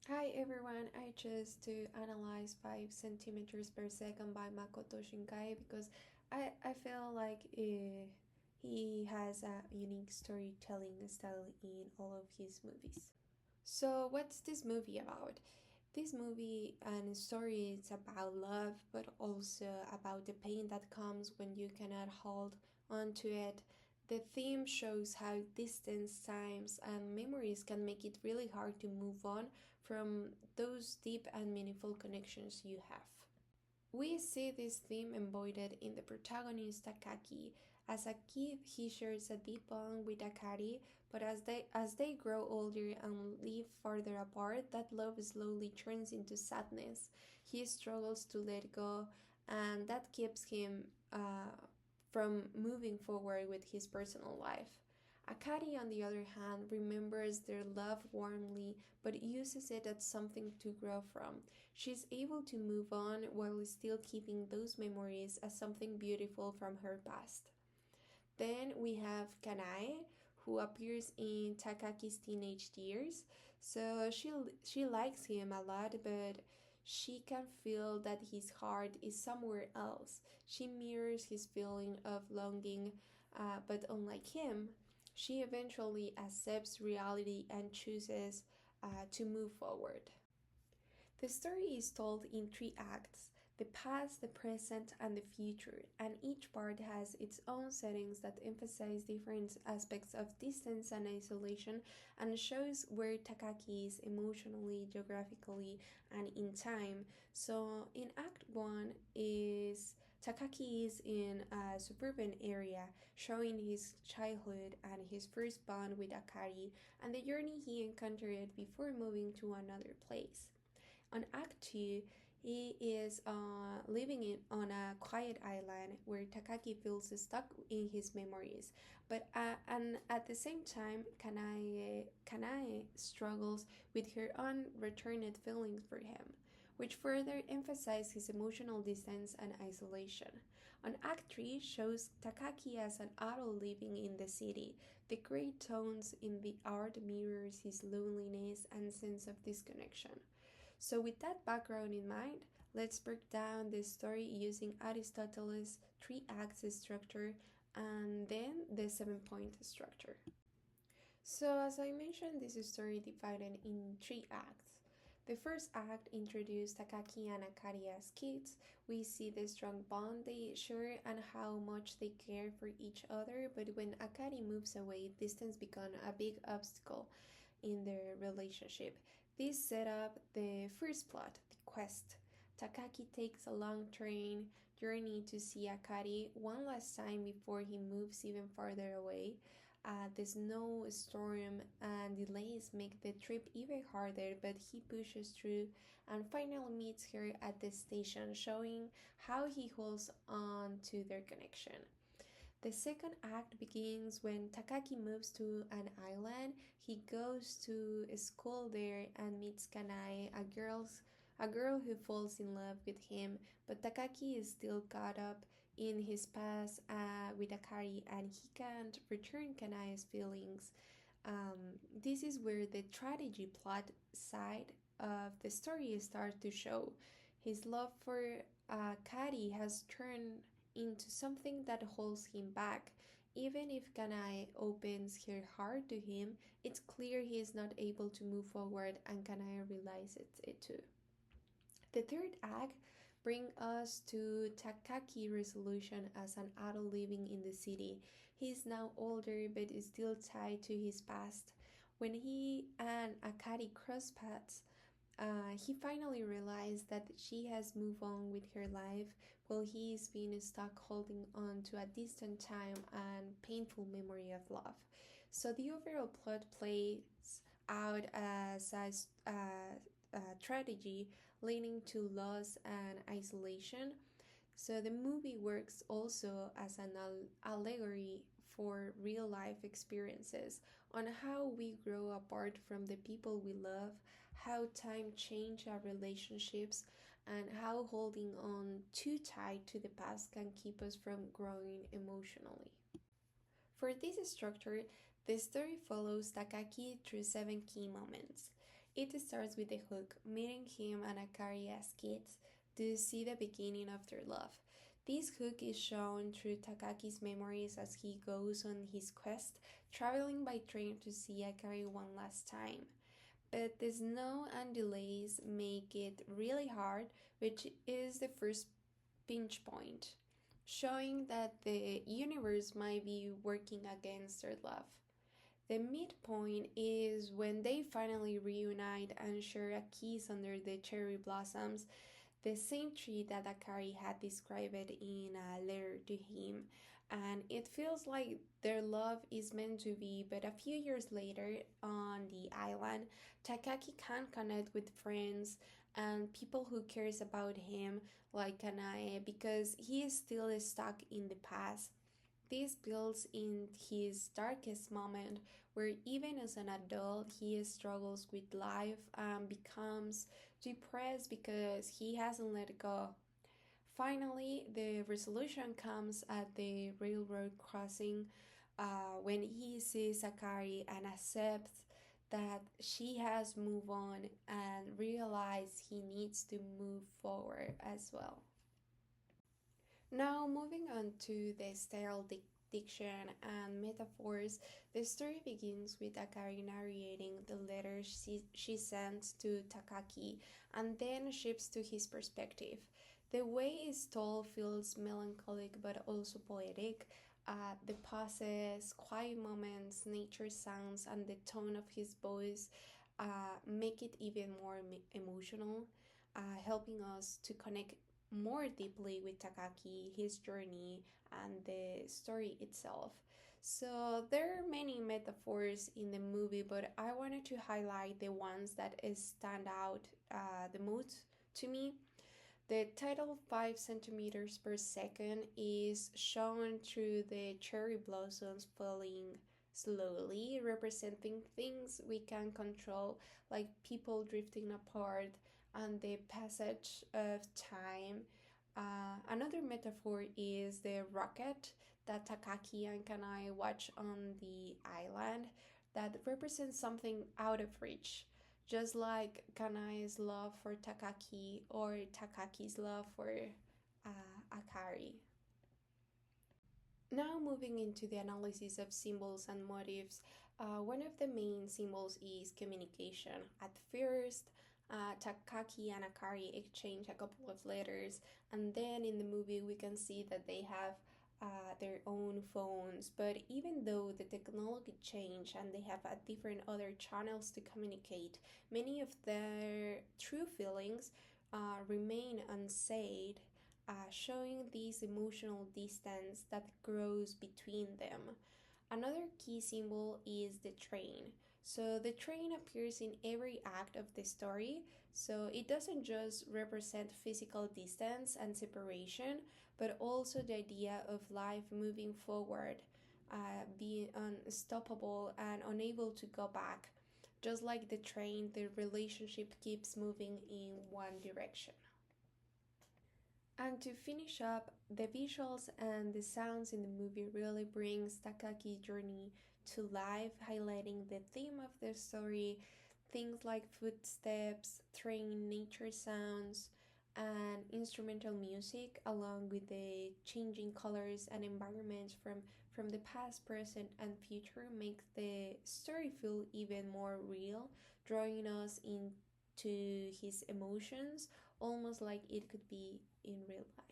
Hi everyone, I chose to analyze 5 centimeters per second by Makoto Shinkai because I feel like he has a unique storytelling style in all of his movies. So, what's this movie about? This movie and story is about love, but also about the pain that comes when you cannot hold on to it. The theme shows how distance, times, and memories can make it really hard to move on from those deep and meaningful connections you have. We see this theme embodied in the protagonist Takaki. As a kid, he shares a deep bond with Akari, but as they grow older and live farther apart, that love slowly turns into sadness. He struggles to let go, and that keeps him from moving forward with his personal life. Akari, on the other hand, remembers their love warmly but uses it as something to grow from. She's able to move on while still keeping those memories as something beautiful from her past. Then we have Kanae, who appears in Takaki's teenage years. So she likes him a lot, but she can feel that his heart is somewhere else. She mirrors his feeling of longing, but unlike him, she eventually accepts reality and chooses to move forward. The story is told in three acts: the past, the present, and the future, and each part has its own settings that emphasize different aspects of distance and isolation and shows where Takaki is emotionally, geographically, and in time. So, in Act 1 is Takaki is in a suburban area, showing his childhood and his first bond with Akari and the journey he encountered before moving to another place. On Act 2, he is living on a quiet island where Takaki feels stuck in his memories. And at the same time, Kanae struggles with her unreturned feelings for him, which further emphasize his emotional distance and isolation. On Act 3 shows Takaki as an adult living in the city. The gray tones in the art mirrors his loneliness and sense of disconnection. So, with that background in mind, let's break down this story using Aristotle's three acts structure and then the 7 point structure. So, as I mentioned, this story divided in three acts. The first act introduced Takaki and Akari as kids. We see the strong bond they share and how much they care for each other, but when Akari moves away, distance becomes a big obstacle in their relationship. This set up the first plot, the quest. Takaki takes a long train journey to see Akari one last time before he moves even farther away. The snowstorm and delays make the trip even harder, but he pushes through and finally meets her at the station, showing how he holds on to their connection. The second act begins when Takaki moves to an island. He goes to school there and meets Kanae, a girl who falls in love with him, but Takaki is still caught up in his past with Akari and he can't return Kanae's feelings. This is where the tragedy plot side of the story starts to show. His love for Kari has turned into something that holds him back. Even if Kanae opens her heart to him, it's clear he is not able to move forward, and Kanae realizes it too. The third act brings us to Takaki resolution as an adult living in the city. He is now older but is still tied to his past. When he and Akari cross paths, he finally realized that she has moved on with her life while he is being stuck holding on to a distant time and painful memory of love. So the overall plot plays out as a tragedy leading to loss and isolation. So the movie works also as an allegory for real life experiences on how we grow apart from the people we love, how time change our relationships, and how holding on too tight to the past can keep us from growing emotionally. For this structure, the story follows Takaki through 7 key moments. It starts with the hook, meeting him and Akari as kids to see the beginning of their love. This hook is shown through Takaki's memories as he goes on his quest, traveling by train to see Akari one last time. But the snow and delays make it really hard, which is the first pinch point, showing that the universe might be working against their love. The midpoint is when they finally reunite and share a kiss under the cherry blossoms, the same tree that Akari had described in a letter to him. And it feels like their love is meant to be, but a few years later on the island, Takaki can't connect with friends and people who cares about him like Kanae because he is still stuck in the past. This builds in his darkest moment, where even as an adult, he struggles with life and becomes depressed because he hasn't let go. Finally, the resolution comes at the railroad crossing when he sees Akari and accepts that she has moved on and realize he needs to move forward as well. Now, moving on to the style diction and metaphors, the story begins with Akari narrating the letters she sends to Takaki and then shifts to his perspective. The way it's told feels melancholic but also poetic. The pauses, quiet moments, nature sounds, and the tone of his voice make it even more emotional, helping us to connect more deeply with Takaki, his journey, and the story itself. So there are many metaphors in the movie, but I wanted to highlight the ones that stand out the most to me. The title 5 centimeters per second is shown through the cherry blossoms falling slowly, representing things we can control, like people drifting apart and the passage of time. Another metaphor is the rocket that Takaki and Kanai watch on the island that represents something out of reach, just like Kanai's love for Takaki or Takaki's love for Akari. Now, moving into the analysis of symbols and motifs, one of the main symbols is communication. At first, Takaki and Akari exchange a couple of letters, and then in the movie, we can see that they have their own phones. But even though the technology changed and they have different other channels to communicate, many of their true feelings remain unsaid, showing this emotional distance that grows between them. Another key symbol is the train. So the train appears in every act of the story, so it doesn't just represent physical distance and separation, but also the idea of life moving forward, being unstoppable and unable to go back. Just like the train, the relationship keeps moving in one direction. And to finish up, the visuals and the sounds in the movie really brings Takaki's journey to life, highlighting the theme of the story, things like footsteps, train, nature sounds, and instrumental music, along with the changing colors and environments from the past, present, and future, makes the story feel even more real, drawing us into his emotions almost like it could be in real life.